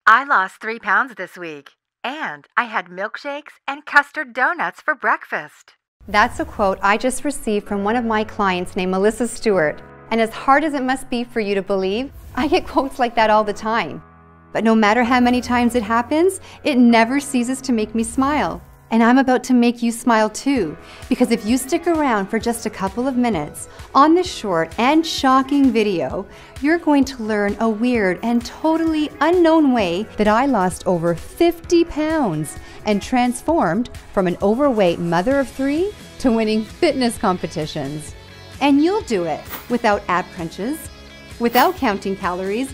I lost 3 pounds this week, and I had milkshakes and custard donuts for breakfast. That's a quote I just received from one of my clients named Melissa Stewart. And as hard as it must be for you to believe, I get quotes like that all the time. But no matter how many times it happens, it never ceases to make me smile. And I'm about to make you smile too, because if you stick around for just a couple of minutes on this short and shocking video, you're going to learn a weird and totally unknown way that I lost over 50 pounds and transformed from an overweight mother of 3 to winning fitness competitions. And you'll do it without ab crunches, without counting calories,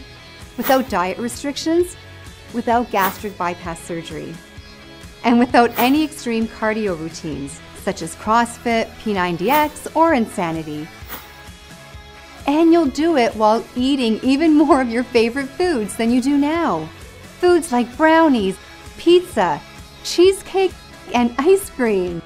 without diet restrictions, without gastric bypass surgery, and without any extreme cardio routines, such as CrossFit, P90X, or Insanity. And you'll do it while eating even more of your favorite foods than you do now. Foods like brownies, pizza, cheesecake, and ice cream.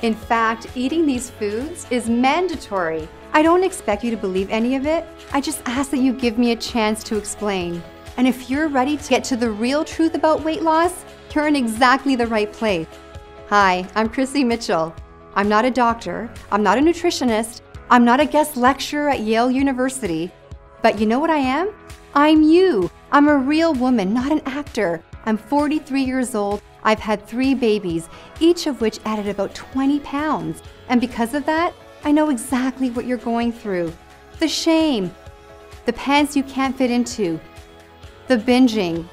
In fact, eating these foods is mandatory. I don't expect you to believe any of it. I just ask that you give me a chance to explain. And if you're ready to get to the real truth about weight loss, you're in exactly the right place. Hi, I'm Chrissy Mitchell. I'm not a doctor, I'm not a nutritionist, I'm not a guest lecturer at Yale University. But you know what I am? I'm you. I'm a real woman, not an actor. I'm 43 years old. I've had 3 babies, each of which added about 20 pounds. And because of that, I know exactly what you're going through. The shame, the pants you can't fit into, the binging,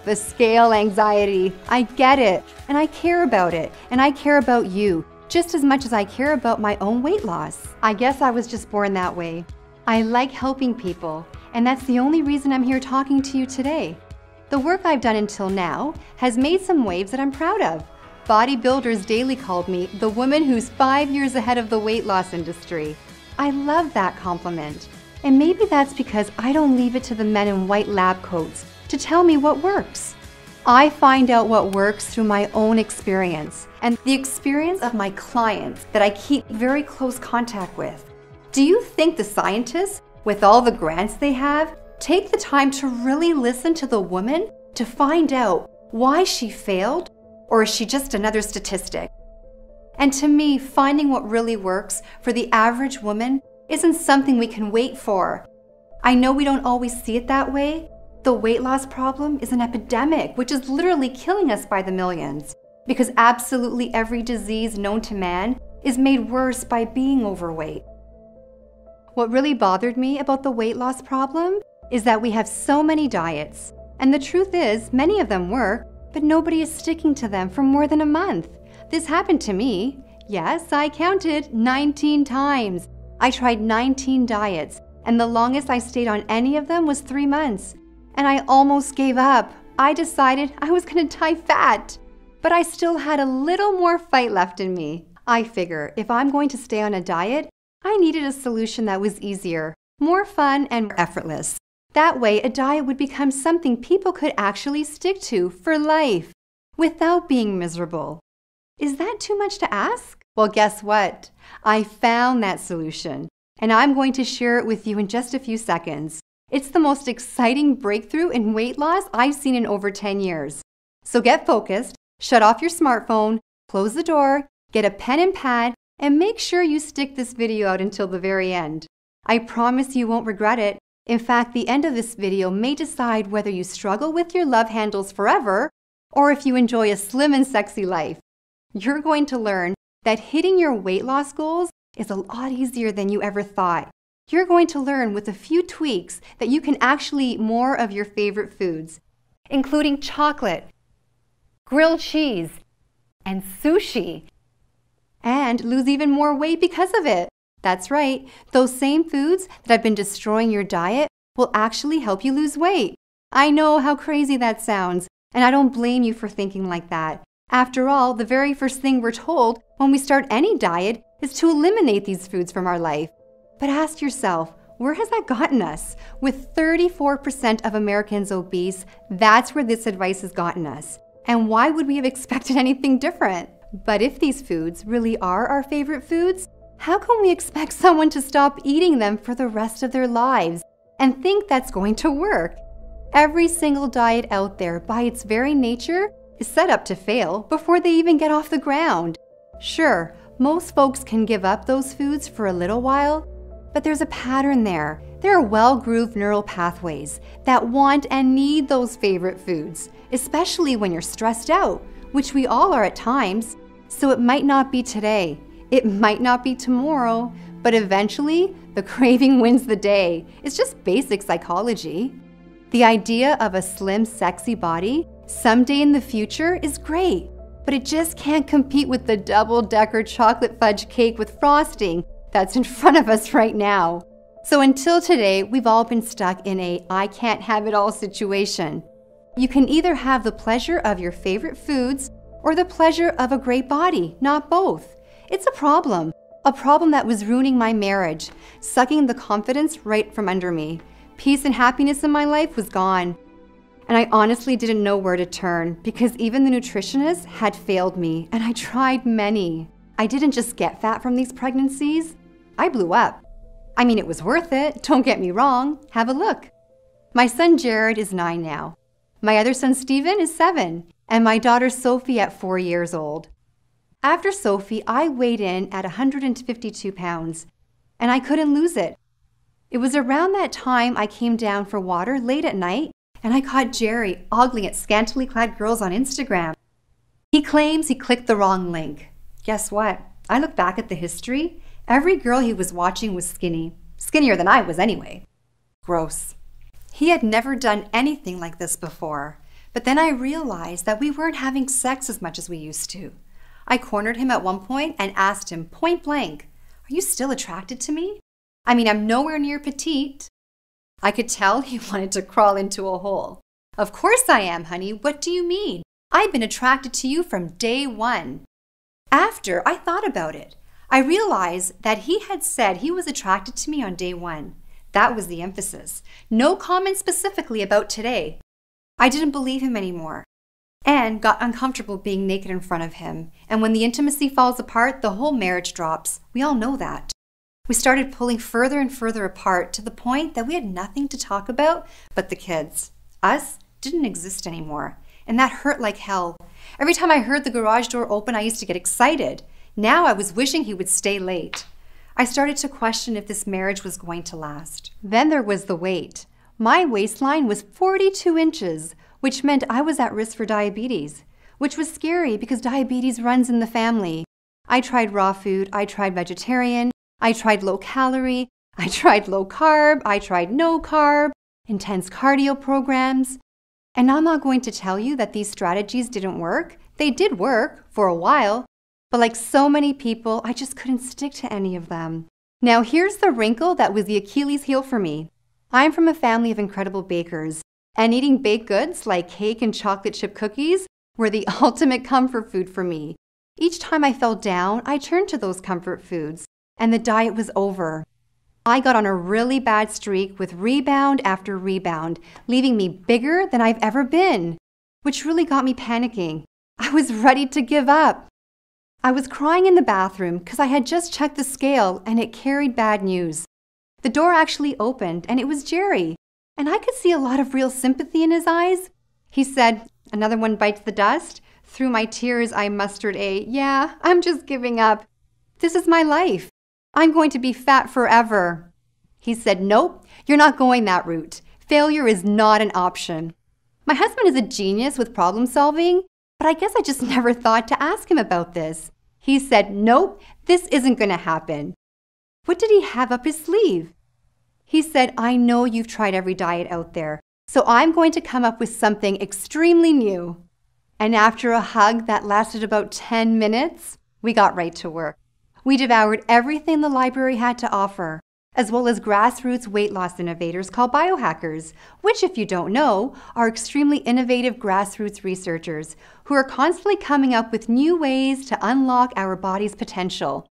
the scale anxiety. I get it, and I care about it, and I care about you, just as much as I care about my own weight loss. I guess I was just born that way. I like helping people, and that's the only reason I'm here talking to you today. The work I've done until now has made some waves that I'm proud of. Bodybuilders Daily called me the woman who's 5 years ahead of the weight loss industry. I love that compliment. And maybe that's because I don't leave it to the men in white lab coats to tell me what works. I find out what works through my own experience and the experience of my clients that I keep very close contact with. Do you think the scientists, with all the grants they have, take the time to really listen to the woman to find out why she failed, or is she just another statistic? And to me, finding what really works for the average woman isn't something we can wait for. I know we don't always see it that way. The weight loss problem is an epidemic, which is literally killing us by the millions, because absolutely every disease known to man is made worse by being overweight. What really bothered me about the weight loss problem is that we have so many diets, and the truth is many of them work, but nobody is sticking to them for more than a month. This happened to me. Yes, I counted 19 times. I tried 19 diets, and the longest I stayed on any of them was 3 months. And I almost gave up. I decided I was gonna die fat. But I still had a little more fight left in me. I figure if I'm going to stay on a diet, I needed a solution that was easier, more fun, and effortless. That way, a diet would become something people could actually stick to for life, without being miserable. Is that too much to ask? Well, guess what? I found that solution, and I'm going to share it with you in just a few seconds. It's the most exciting breakthrough in weight loss I've seen in over 10 years. So get focused, shut off your smartphone, close the door, get a pen and pad, and make sure you stick this video out until the very end. I promise you won't regret it. In fact, the end of this video may decide whether you struggle with your love handles forever or if you enjoy a slim and sexy life. You're going to learn that hitting your weight loss goals is a lot easier than you ever thought. You're going to learn with a few tweaks that you can actually eat more of your favorite foods, including chocolate, grilled cheese, and sushi, and lose even more weight because of it. That's right, those same foods that have been destroying your diet will actually help you lose weight. I know how crazy that sounds, and I don't blame you for thinking like that. After all, the very first thing we're told when we start any diet is to eliminate these foods from our life. But ask yourself, where has that gotten us? With 34% of Americans obese, that's where this advice has gotten us. And why would we have expected anything different? But if these foods really are our favorite foods, how can we expect someone to stop eating them for the rest of their lives and think that's going to work? Every single diet out there, by its very nature, is set up to fail before they even get off the ground. Sure, most folks can give up those foods for a little while, but there's a pattern there. There are well-grooved neural pathways that want and need those favorite foods, especially when you're stressed out, which we all are at times. So it might not be today, it might not be tomorrow, but eventually the craving wins the day. It's just basic psychology. The idea of a slim, sexy body someday in the future is great, but it just can't compete with the double-decker chocolate fudge cake with frosting that's in front of us right now. So until today, we've all been stuck in a I can't have it all situation. You can either have the pleasure of your favorite foods or the pleasure of a great body, not both. It's a problem that was ruining my marriage, sucking the confidence right from under me. Peace and happiness in my life was gone. And I honestly didn't know where to turn because even the nutritionist had failed me, and I tried many. I didn't just get fat from these pregnancies, I blew up. I mean, it was worth it, don't get me wrong. Have a look. My son Jared is 9 now. My other son Steven is 7, and my daughter Sophie at 4 years old. After Sophie, I weighed in at 152 pounds, and I couldn't lose it. It was around that time I came down for water late at night, and I caught Jerry ogling at scantily clad girls on Instagram. He claims he clicked the wrong link. Guess what? I look back at the history. Every girl he was watching was skinny. Skinnier than I was anyway. Gross. He had never done anything like this before, but then I realized that we weren't having sex as much as we used to. I cornered him at one point and asked him point blank, "Are you still attracted to me? I mean, I'm nowhere near petite." I could tell he wanted to crawl into a hole. "Of course I am, honey. What do you mean? I've been attracted to you from day one." After I thought about it, I realized that he had said he was attracted to me on day one. That was the emphasis. No comment specifically about today. I didn't believe him anymore and got uncomfortable being naked in front of him. And when the intimacy falls apart, the whole marriage drops. We all know that. We started pulling further and further apart to the point that we had nothing to talk about but the kids. Us didn't exist anymore, and that hurt like hell. Every time I heard the garage door open, I used to get excited. Now I was wishing he would stay late. I started to question if this marriage was going to last. Then there was the weight. My waistline was 42 inches, which meant I was at risk for diabetes, which was scary because diabetes runs in the family. I tried raw food, I tried vegetarian, I tried low calorie, I tried low carb, I tried no carb, intense cardio programs. And I'm not going to tell you that these strategies didn't work. They did work for a while. But like so many people, I just couldn't stick to any of them. Now here's the wrinkle that was the Achilles heel for me. I'm from a family of incredible bakers, and eating baked goods like cake and chocolate chip cookies were the ultimate comfort food for me. Each time I fell down, I turned to those comfort foods, and the diet was over. I got on a really bad streak with rebound after rebound, leaving me bigger than I've ever been, which really got me panicking. I was ready to give up. I was crying in the bathroom because I had just checked the scale and it carried bad news. The door actually opened and it was Jerry, and I could see a lot of real sympathy in his eyes. He said, "Another one bites the dust." Through my tears, I mustered "Yeah, I'm just giving up. This is my life. I'm going to be fat forever." He said, "Nope, you're not going that route. Failure is not an option." My husband is a genius with problem solving, but I guess I just never thought to ask him about this. He said, "Nope, this isn't going to happen." What did he have up his sleeve? He said, "I know you've tried every diet out there, so I'm going to come up with something extremely new." And after a hug that lasted about 10 minutes, we got right to work. We devoured everything the library had to offer, as well as grassroots weight loss innovators called biohackers, which, if you don't know, are extremely innovative grassroots researchers who are constantly coming up with new ways to unlock our body's potential.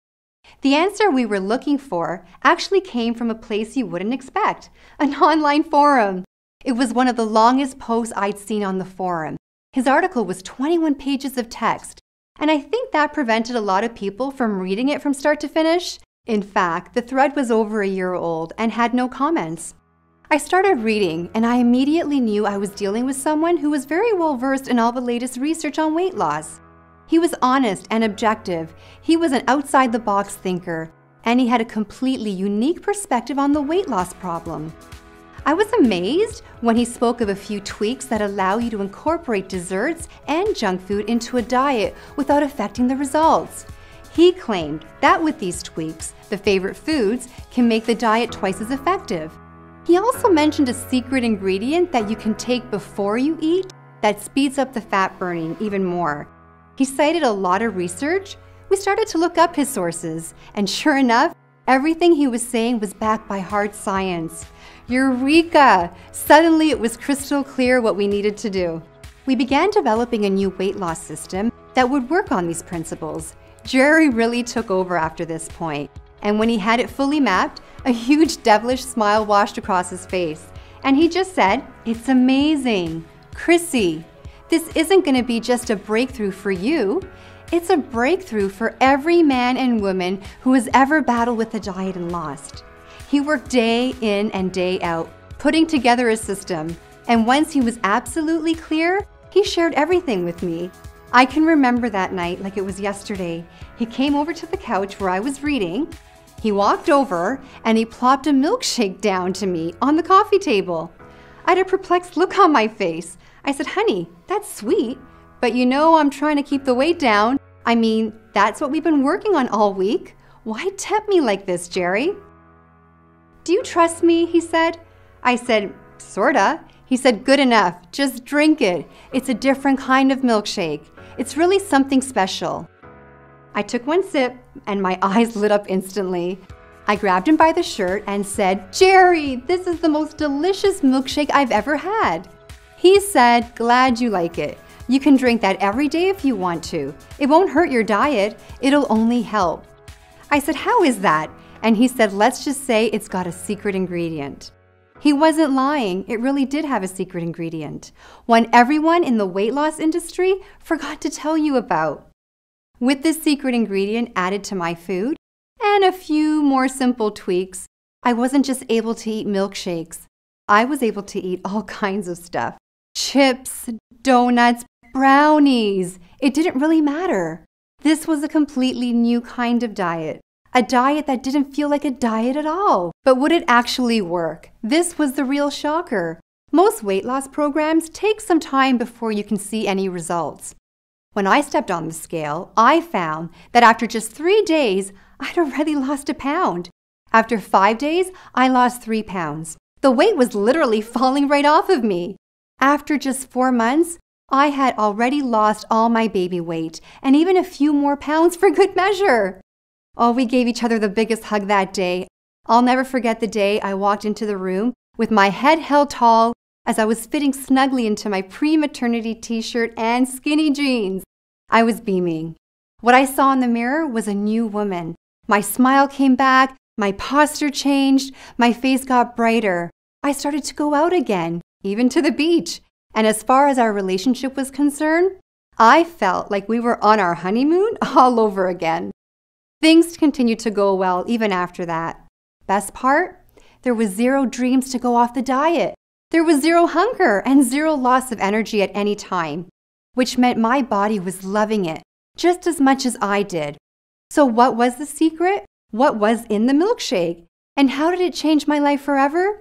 The answer we were looking for actually came from a place you wouldn't expect, an online forum. It was one of the longest posts I'd seen on the forum. His article was 21 pages of text, and I think that prevented a lot of people from reading it from start to finish. In fact, the thread was over a year old and had no comments. I started reading, and I immediately knew I was dealing with someone who was very well versed in all the latest research on weight loss. He was honest and objective, he was an outside-the-box thinker, and he had a completely unique perspective on the weight loss problem. I was amazed when he spoke of a few tweaks that allow you to incorporate desserts and junk food into a diet without affecting the results. He claimed that with these tweaks, the favorite foods can make the diet twice as effective. He also mentioned a secret ingredient that you can take before you eat that speeds up the fat burning even more. He cited a lot of research. We started to look up his sources, and sure enough, everything he was saying was backed by hard science. Eureka! Suddenly it was crystal clear what we needed to do. We began developing a new weight loss system that would work on these principles. Jerry really took over after this point, and when he had it fully mapped, a huge devilish smile washed across his face, and he just said, "It's amazing. Chrissy, this isn't going to be just a breakthrough for you. It's a breakthrough for every man and woman who has ever battled with a diet and lost." He worked day in and day out, putting together a system, and once he was absolutely clear, he shared everything with me. I can remember that night like it was yesterday. He came over to the couch where I was reading. He walked over and he plopped a milkshake down to me on the coffee table. I had a perplexed look on my face. I said, "Honey, that's sweet, but you know I'm trying to keep the weight down. I mean, that's what we've been working on all week. Why tempt me like this, Jerry?" "Do you trust me?" he said. I said, "Sorta." He said, "Good enough. Just drink it. It's a different kind of milkshake. It's really something special." I took one sip and my eyes lit up instantly. I grabbed him by the shirt and said, "Jerry, this is the most delicious milkshake I've ever had." He said, "Glad you like it. You can drink that every day if you want to. It won't hurt your diet. It'll only help." I said, "How is that?" And he said, "Let's just say it's got a secret ingredient." He wasn't lying. It really did have a secret ingredient, one everyone in the weight loss industry forgot to tell you about. With this secret ingredient added to my food and a few more simple tweaks, I wasn't just able to eat milkshakes. I was able to eat all kinds of stuff. Chips, donuts, brownies. It didn't really matter. This was a completely new kind of diet. A diet that didn't feel like a diet at all. But would it actually work? This was the real shocker. Most weight loss programs take some time before you can see any results. When I stepped on the scale, I found that after just 3 days, I'd already lost a pound. After 5 days, I lost 3 pounds. The weight was literally falling right off of me. After just 4 months, I had already lost all my baby weight and even a few more pounds for good measure. Oh, we gave each other the biggest hug that day. I'll never forget the day I walked into the room with my head held tall as I was fitting snugly into my pre-maternity t-shirt and skinny jeans. I was beaming. What I saw in the mirror was a new woman. My smile came back, my posture changed, my face got brighter. I started to go out again, even to the beach. And as far as our relationship was concerned, I felt like we were on our honeymoon all over again. Things continued to go well even after that. Best part? There was zero dreams to go off the diet. There was zero hunger and zero loss of energy at any time, which meant my body was loving it just as much as I did. So what was the secret? What was in the milkshake? And how did it change my life forever?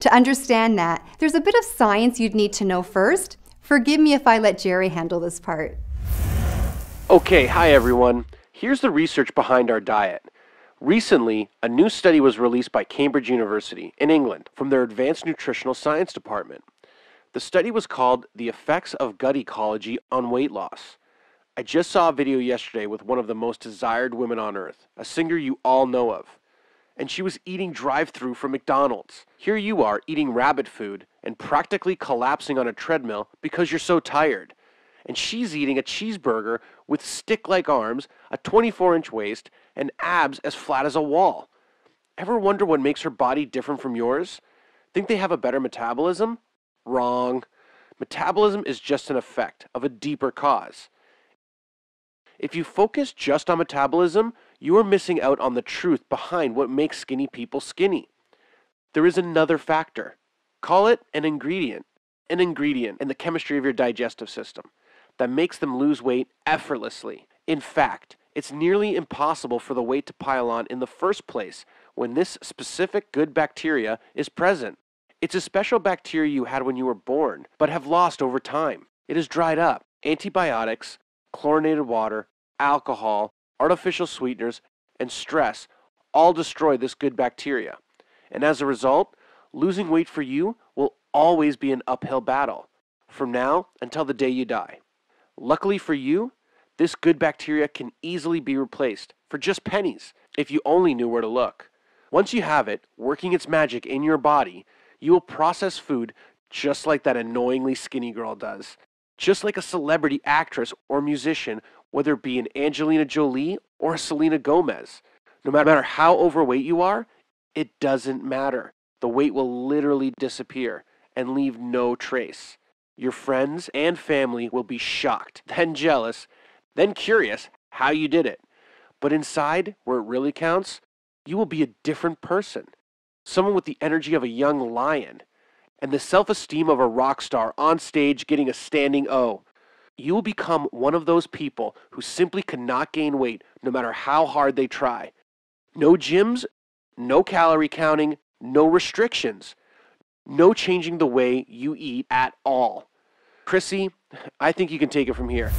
To understand that, there's a bit of science you'd need to know first. Forgive me if I let Jerry handle this part. Okay, hi everyone. Here's the research behind our diet. Recently, a new study was released by Cambridge University in England from their Advanced Nutritional Science Department. The study was called The Effects of Gut Ecology on Weight Loss. I just saw a video yesterday with one of the most desired women on earth, a singer you all know of. And she was eating drive-thru from McDonald's. Here you are eating rabbit food and practically collapsing on a treadmill because you're so tired. And she's eating a cheeseburger with stick-like arms, a 24-inch waist, and abs as flat as a wall. Ever wonder what makes her body different from yours? Think they have a better metabolism? Wrong. Metabolism is just an effect of a deeper cause. If you focus just on metabolism, you are missing out on the truth behind what makes skinny people skinny. there is another factor. Call it an ingredient in the chemistry of your digestive system that makes them lose weight effortlessly. In fact, it's nearly impossible for the weight to pile on in the first place when this specific good bacteria is present. It's a special bacteria you had when you were born, but have lost over time. It has dried up. Antibiotics, chlorinated water, alcohol, artificial sweeteners, and stress all destroy this good bacteria. And as a result, losing weight for you will always be an uphill battle, from now until the day you die. Luckily for you, this good bacteria can easily be replaced for just pennies if you only knew where to look. Once you have it working its magic in your body, you will process food just like that annoyingly skinny girl does. Just like a celebrity actress or musician, whether it be an Angelina Jolie or a Selena Gomez. No matter how overweight you are, it doesn't matter. The weight will literally disappear and leave no trace. Your friends and family will be shocked, then jealous, then curious how you did it. But inside, where it really counts, you will be a different person. Someone with the energy of a young lion and the self-esteem of a rock star on stage getting a standing O. You will become one of those people who simply cannot gain weight no matter how hard they try. No gyms, no calorie counting, no restrictions, no changing the way you eat at all. Chrissy, I think you can take it from here.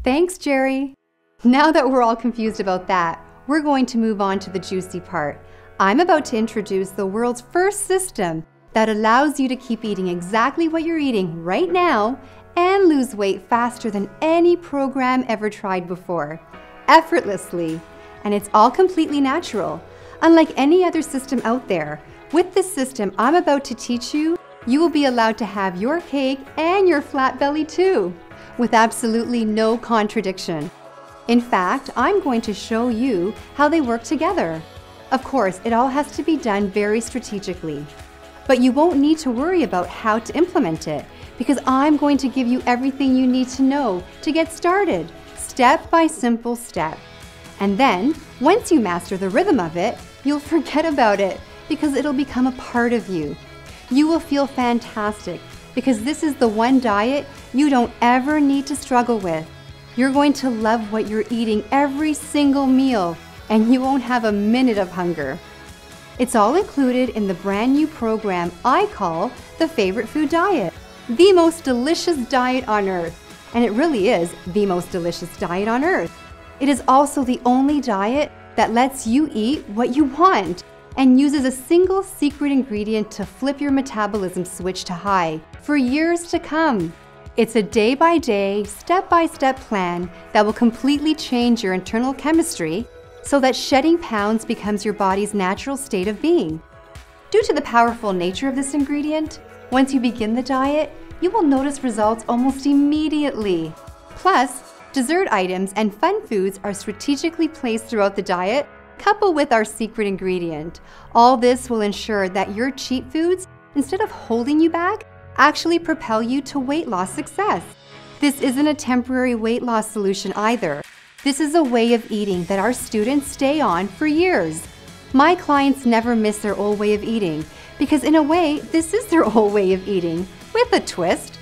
Thanks, Jerry. Now that we're all confused about that, we're going to move on to the juicy part. I'm about to introduce the world's first system that allows you to keep eating exactly what you're eating right now and lose weight faster than any program ever tried before, effortlessly. And it's all completely natural, unlike any other system out there. With this system I'm about to teach you, you will be allowed to have your cake and your flat belly too, with absolutely no contradiction. In fact, I'm going to show you how they work together. Of course, it all has to be done very strategically, but you won't need to worry about how to implement it because I'm going to give you everything you need to know to get started, step by simple step. And then, once you master the rhythm of it, you'll forget about it because it'll become a part of you. You will feel fantastic because this is the one diet you don't ever need to struggle with. You're going to love what you're eating every single meal, and you won't have a minute of hunger. It's all included in the brand new program I call the Favorite Food Diet, the most delicious diet on earth. And it really is the most delicious diet on earth. It is also the only diet that lets you eat what you want and uses a single secret ingredient to flip your metabolism switch to high for years to come. It's a day-by-day, step-by-step plan that will completely change your internal chemistry so that shedding pounds becomes your body's natural state of being. Due to the powerful nature of this ingredient, once you begin the diet, you will notice results almost immediately. Plus, dessert items and fun foods are strategically placed throughout the diet, coupled with our secret ingredient. All this will ensure that your cheat foods, instead of holding you back, actually propel you to weight loss success. This isn't a temporary weight loss solution either. This is a way of eating that our students stay on for years. My clients never miss their old way of eating because in a way, this is their old way of eating, with a twist.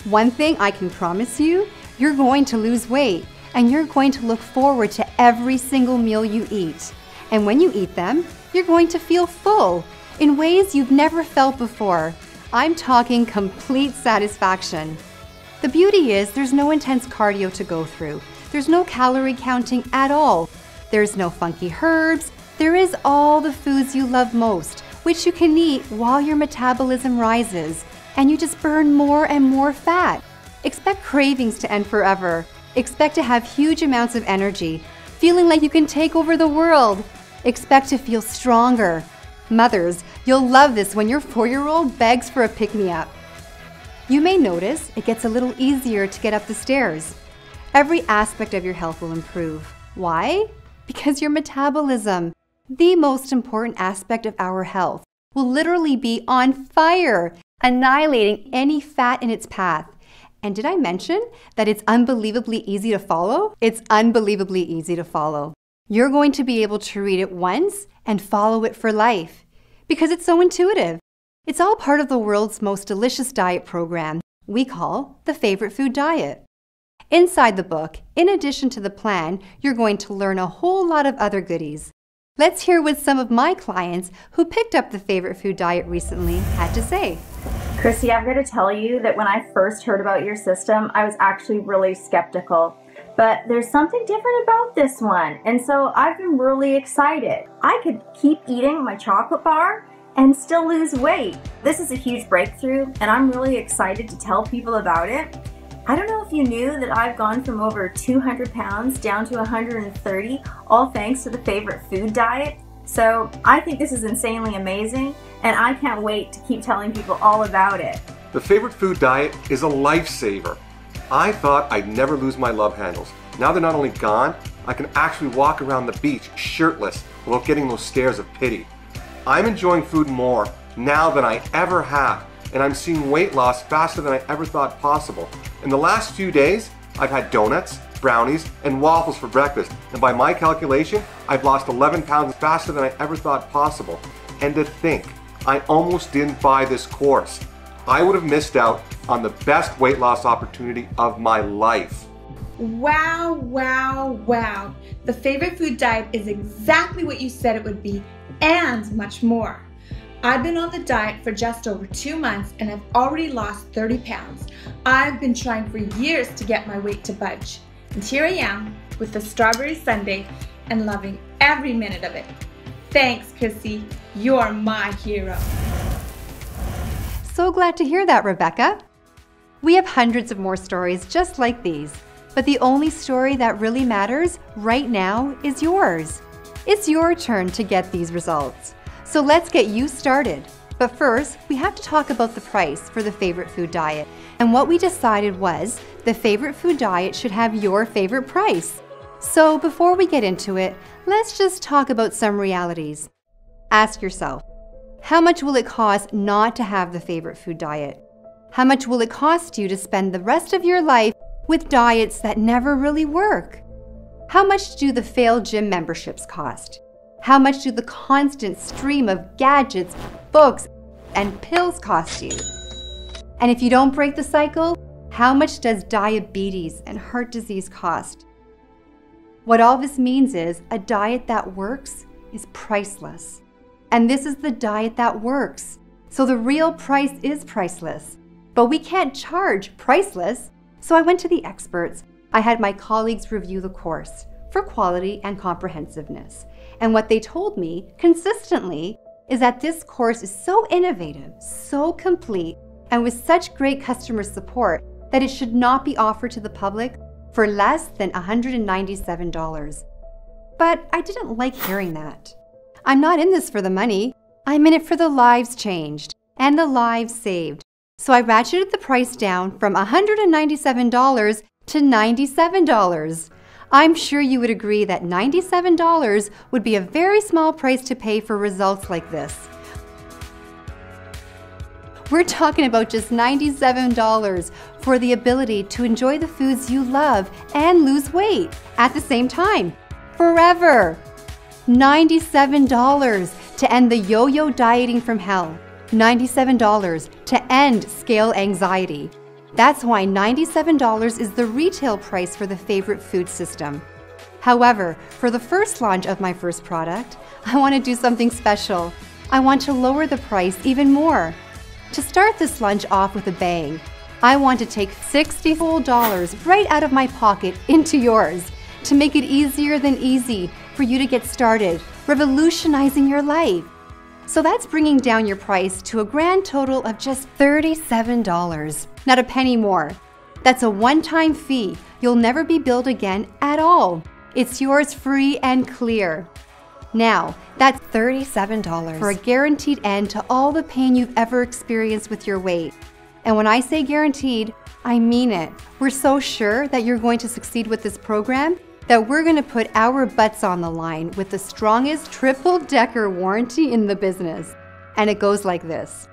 One thing I can promise you, you're going to lose weight and you're going to look forward to every single meal you eat. And when you eat them, you're going to feel full in ways you've never felt before. I'm talking complete satisfaction. The beauty is there's no intense cardio to go through. There's no calorie counting at all. There's no funky herbs. There is all the foods you love most, which you can eat while your metabolism rises, and you just burn more and more fat. Expect cravings to end forever. Expect to have huge amounts of energy, feeling like you can take over the world. Expect to feel stronger. Mothers, you'll love this when your 4-year-old begs for a pick-me-up. You may notice it gets a little easier to get up the stairs. Every aspect of your health will improve. Why? Because your metabolism, the most important aspect of our health, will literally be on fire, annihilating any fat in its path. And did I mention that it's unbelievably easy to follow? It's unbelievably easy to follow. You're going to be able to read it once and follow it for life because it's so intuitive. It's all part of the world's most delicious diet program we call the Favorite Food Diet. Inside the book, in addition to the plan, you're going to learn a whole lot of other goodies. Let's hear what some of my clients who picked up the Favorite Food Diet recently had to say. Chrissy, I've got to tell you that when I first heard about your system, I was actually really skeptical. But there's something different about this one, and so I've been really excited. I could keep eating my chocolate bar and still lose weight. This is a huge breakthrough, and I'm really excited to tell people about it. I don't know if you knew that I've gone from over 200 pounds down to 130, all thanks to the Favorite Food Diet. So I think this is insanely amazing, and I can't wait to keep telling people all about it. The Favorite Food Diet is a lifesaver. I thought I'd never lose my love handles. Now they're not only gone, I can actually walk around the beach shirtless without getting those stares of pity. I'm enjoying food more now than I ever have, and I'm seeing weight loss faster than I ever thought possible. In the last few days, I've had donuts, brownies, and waffles for breakfast, and by my calculation, I've lost 11 pounds faster than I ever thought possible. And to think, I almost didn't buy this course. I would have missed out on the best weight loss opportunity of my life. Wow, wow, wow. The Favorite Food Diet is exactly what you said it would be, and much more. I've been on the diet for just over 2 months and I've already lost 30 pounds. I've been trying for years to get my weight to budge. And here I am with the strawberry sundae and loving every minute of it. Thanks, Chrissy. You're my hero. So glad to hear that, Rebecca. We have hundreds of more stories just like these, but the only story that really matters right now is yours. It's your turn to get these results. So let's get you started. But first, we have to talk about the price for the Favorite Food Diet. And what we decided was the Favorite Food Diet should have your favorite price. So before we get into it, let's just talk about some realities. Ask yourself, how much will it cost not to have the Favorite Food Diet? How much will it cost you to spend the rest of your life with diets that never really work? How much do the failed gym memberships cost? How much do the constant stream of gadgets, books, and pills cost you? And if you don't break the cycle, how much does diabetes and heart disease cost? What all this means is a diet that works is priceless. And this is the diet that works. So the real price is priceless. But we can't charge priceless. So I went to the experts. I had my colleagues review the course for quality and comprehensiveness. And what they told me consistently is that this course is so innovative, so complete, and with such great customer support that it should not be offered to the public for less than $197. But I didn't like hearing that. I'm not in this for the money. I'm in it for the lives changed and the lives saved. So I ratcheted the price down from $197 to $97. I'm sure you would agree that $97 would be a very small price to pay for results like this. We're talking about just $97 for the ability to enjoy the foods you love and lose weight at the same time, forever. $97 to end the yo-yo dieting from hell. $97 to end scale anxiety. That's why $97 is the retail price for the Favorite Food System. However, for the first launch of my first product, I want to do something special. I want to lower the price even more. To start this launch off with a bang, I want to take $60 whole right out of my pocket into yours to make it easier than easy for you to get started, revolutionizing your life. So that's bringing down your price to a grand total of just $37. Not a penny more. That's a one-time fee. You'll never be billed again at all. It's yours free and clear. Now, that's $37 for a guaranteed end to all the pain you've ever experienced with your weight. And when I say guaranteed, I mean it. We're so sure that you're going to succeed with this program that we're going to put our butts on the line with the strongest triple-decker warranty in the business. And it goes like this.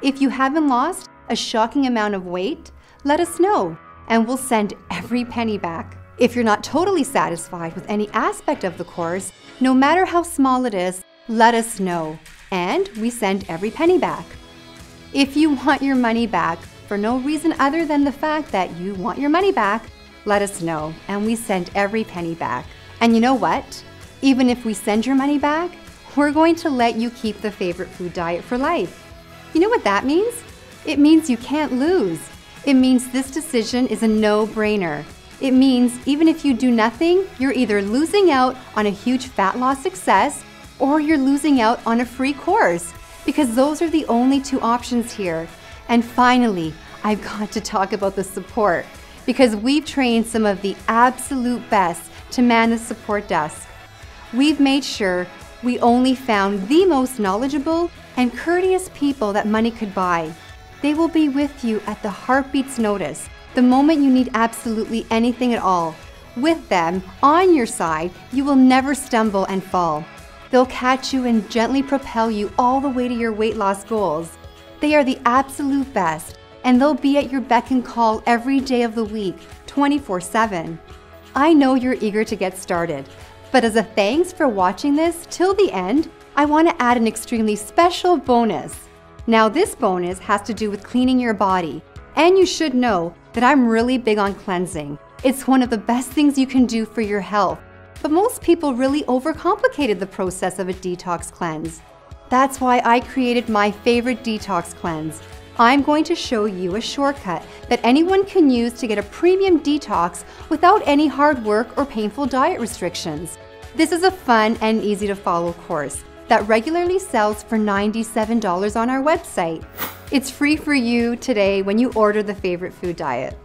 If you haven't lost a shocking amount of weight, let us know, and we'll send every penny back. If you're not totally satisfied with any aspect of the course, no matter how small it is, let us know, and we send every penny back. If you want your money back for no reason other than the fact that you want your money back, let us know, and we send every penny back. And you know what? Even if we send your money back, we're going to let you keep the favorite food diet for life. You know what that means? It means you can't lose. It means this decision is a no-brainer. It means even if you do nothing, you're either losing out on a huge fat loss success or you're losing out on a free course, because those are the only two options here. And finally, I've got to talk about the support, because we've trained some of the absolute best to man the support desk. We've made sure we only found the most knowledgeable and courteous people that money could buy. They will be with you at the heartbeat's notice, the moment you need absolutely anything at all. With them on your side, you will never stumble and fall. They'll catch you and gently propel you all the way to your weight loss goals. They are the absolute best, and they'll be at your beck and call every day of the week, 24/7. I know you're eager to get started, but as a thanks for watching this till the end, I want to add an extremely special bonus. Now this bonus has to do with cleaning your body, and you should know that I'm really big on cleansing. It's one of the best things you can do for your health, but most people really overcomplicated the process of a detox cleanse. That's why I created my favorite detox cleanse. I'm going to show you a shortcut that anyone can use to get a premium detox without any hard work or painful diet restrictions. This is a fun and easy to follow course that regularly sells for $97 on our website. It's free for you today when you order the favorite food diet.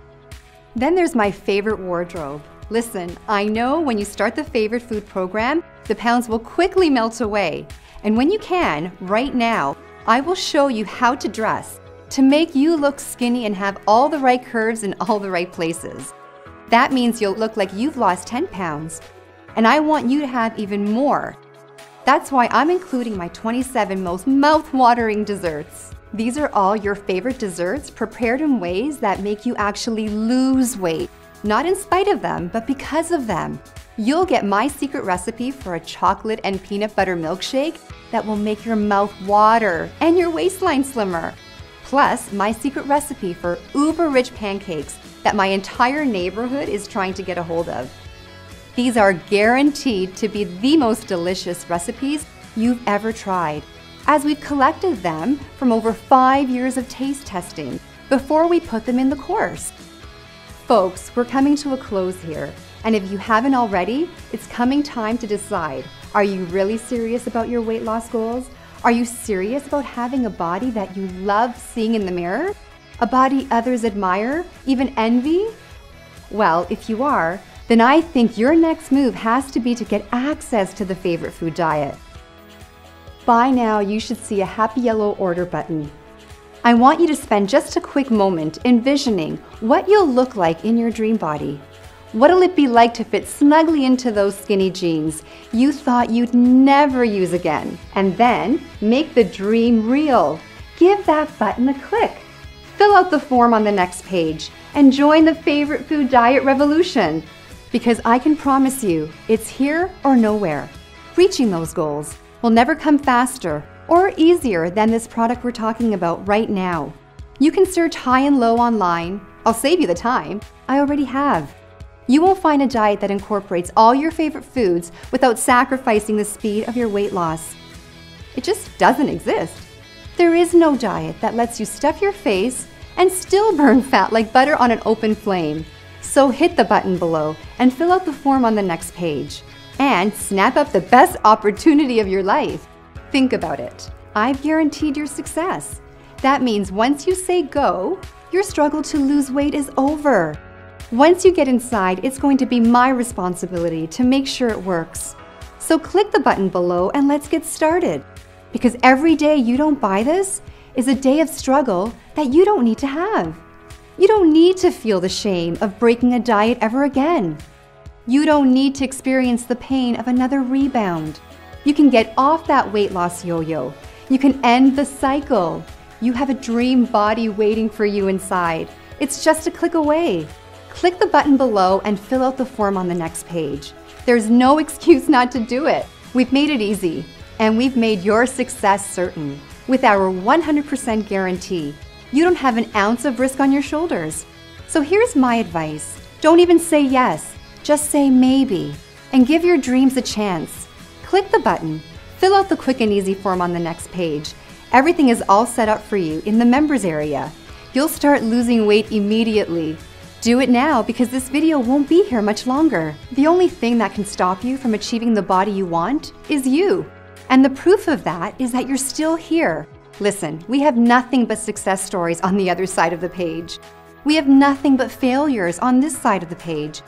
Then there's my favorite wardrobe. Listen, I know when you start the favorite food program, the pounds will quickly melt away. And when you can, right now, I will show you how to dress to make you look skinny and have all the right curves in all the right places. That means you'll look like you've lost 10 pounds. And I want you to have even more. That's why I'm including my 27 most mouth-watering desserts. These are all your favorite desserts prepared in ways that make you actually lose weight. Not in spite of them, but because of them. You'll get my secret recipe for a chocolate and peanut butter milkshake that will make your mouth water and your waistline slimmer. Plus, my secret recipe for uber-rich pancakes that my entire neighborhood is trying to get a hold of. These are guaranteed to be the most delicious recipes you've ever tried, as we've collected them from over 5 years of taste testing before we put them in the course. Folks, we're coming to a close here, and if you haven't already, it's coming time to decide. Are you really serious about your weight loss goals? Are you serious about having a body that you love seeing in the mirror? A body others admire, even envy? Well, if you are, then I think your next move has to be to get access to the favorite food diet. By now, you should see a happy yellow order button. I want you to spend just a quick moment envisioning what you'll look like in your dream body. What'll it be like to fit snugly into those skinny jeans you thought you'd never use again? And then make the dream real. Give that button a click. Fill out the form on the next page and join the favorite food diet revolution. Because I can promise you, it's here or nowhere. Reaching those goals will never come faster or easier than this product we're talking about right now. You can search high and low online. I'll save you the time. I already have. You won't find a diet that incorporates all your favorite foods without sacrificing the speed of your weight loss. It just doesn't exist. There is no diet that lets you stuff your face and still burn fat like butter on an open flame. So hit the button below and fill out the form on the next page. And snap up the best opportunity of your life. Think about it. I've guaranteed your success. That means once you say go, your struggle to lose weight is over. Once you get inside, it's going to be my responsibility to make sure it works. So click the button below and let's get started. Because every day you don't buy this is a day of struggle that you don't need to have. You don't need to feel the shame of breaking a diet ever again. You don't need to experience the pain of another rebound. You can get off that weight loss yo-yo. You can end the cycle. You have a dream body waiting for you inside. It's just a click away. Click the button below and fill out the form on the next page. There's no excuse not to do it. We've made it easy, and we've made your success certain. With our 100% guarantee, you don't have an ounce of risk on your shoulders. So here's my advice. Don't even say yes, just say maybe, and give your dreams a chance. Click the button, fill out the quick and easy form on the next page. Everything is all set up for you in the members area. You'll start losing weight immediately. Do it now because this video won't be here much longer. The only thing that can stop you from achieving the body you want is you. And the proof of that is that you're still here. Listen, we have nothing but success stories on the other side of the page. We have nothing but failures on this side of the page.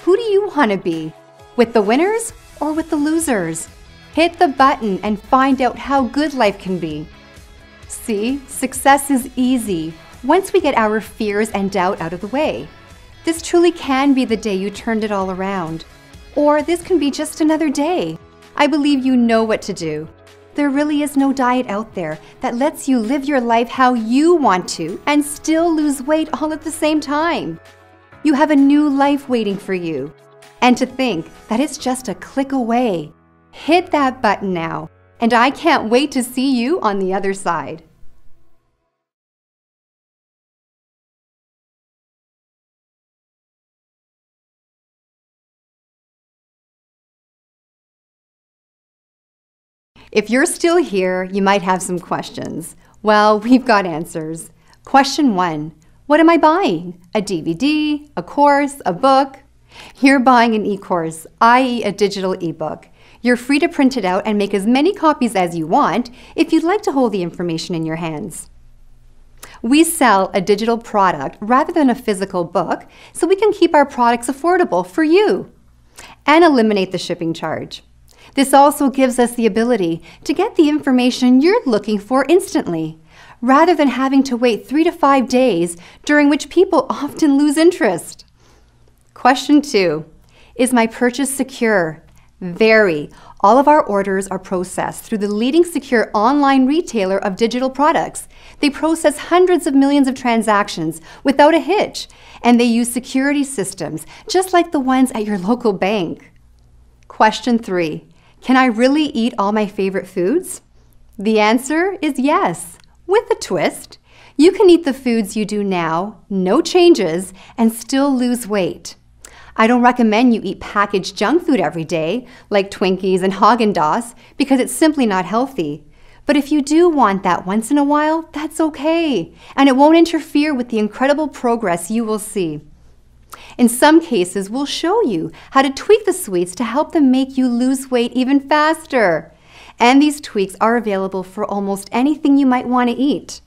Who do you want to be? With the winners or with the losers? Hit the button and find out how good life can be. See, success is easy once we get our fears and doubt out of the way. This truly can be the day you turned it all around. Or this can be just another day. I believe you know what to do. There really is no diet out there that lets you live your life how you want to and still lose weight all at the same time. You have a new life waiting for you. And to think that it's just a click away. Hit that button now, and I can't wait to see you on the other side. If you're still here, you might have some questions. Well, we've got answers. Question 1. What am I buying? A DVD, a course, a book? You're buying an e-course, i.e. a digital ebook. You're free to print it out and make as many copies as you want if you'd like to hold the information in your hands. We sell a digital product rather than a physical book so we can keep our products affordable for you and eliminate the shipping charge. This also gives us the ability to get the information you're looking for instantly, rather than having to wait 3 to 5 days, during which people often lose interest. Question 2. Is my purchase secure? Very. All of our orders are processed through the leading secure online retailer of digital products. They process hundreds of millions of transactions without a hitch, and they use security systems just like the ones at your local bank. Question 3. Can I really eat all my favorite foods? The answer is yes, with a twist. You can eat the foods you do now, no changes, and still lose weight. I don't recommend you eat packaged junk food every day, like Twinkies and Haagen-Dazs, because it's simply not healthy. But if you do want that once in a while, that's okay, and it won't interfere with the incredible progress you will see. In some cases, we'll show you how to tweak the sweets to help them make you lose weight even faster. And these tweaks are available for almost anything you might want to eat.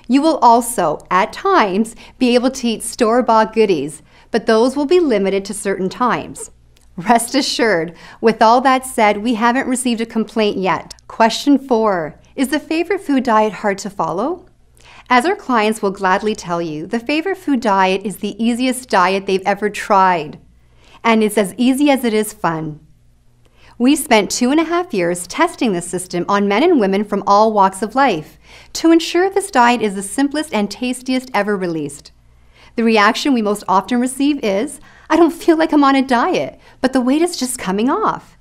You will also, at times, be able to eat store-bought goodies, but those will be limited to certain times. Rest assured, with all that said, we haven't received a complaint yet. Question 4. Is the favorite food diet hard to follow? As our clients will gladly tell you, the favorite food diet is the easiest diet they've ever tried. And it's as easy as it is fun. We spent 2.5 years testing this system on men and women from all walks of life to ensure this diet is the simplest and tastiest ever released. The reaction we most often receive is, I don't feel like I'm on a diet, but the weight is just coming off.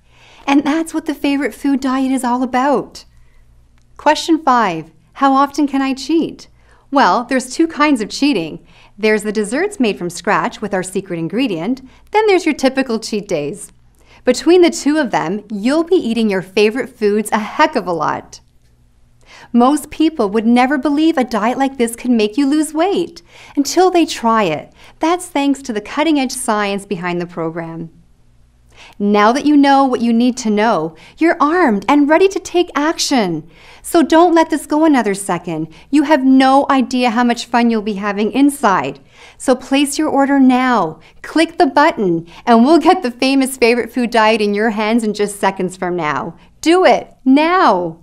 And that's what the favorite food diet is all about. Question 5. How often can I cheat? Well, there's 2 kinds of cheating. There's the desserts made from scratch with our secret ingredient. Then there's your typical cheat days. Between the 2 of them, you'll be eating your favorite foods a heck of a lot. Most people would never believe a diet like this can make you lose weight until they try it. That's thanks to the cutting-edge science behind the program. Now that you know what you need to know, you're armed and ready to take action. So don't let this go another second. You have no idea how much fun you'll be having inside. So place your order now. Click the button, and we'll get the famous favorite food diet in your hands in just seconds from now. Do it now.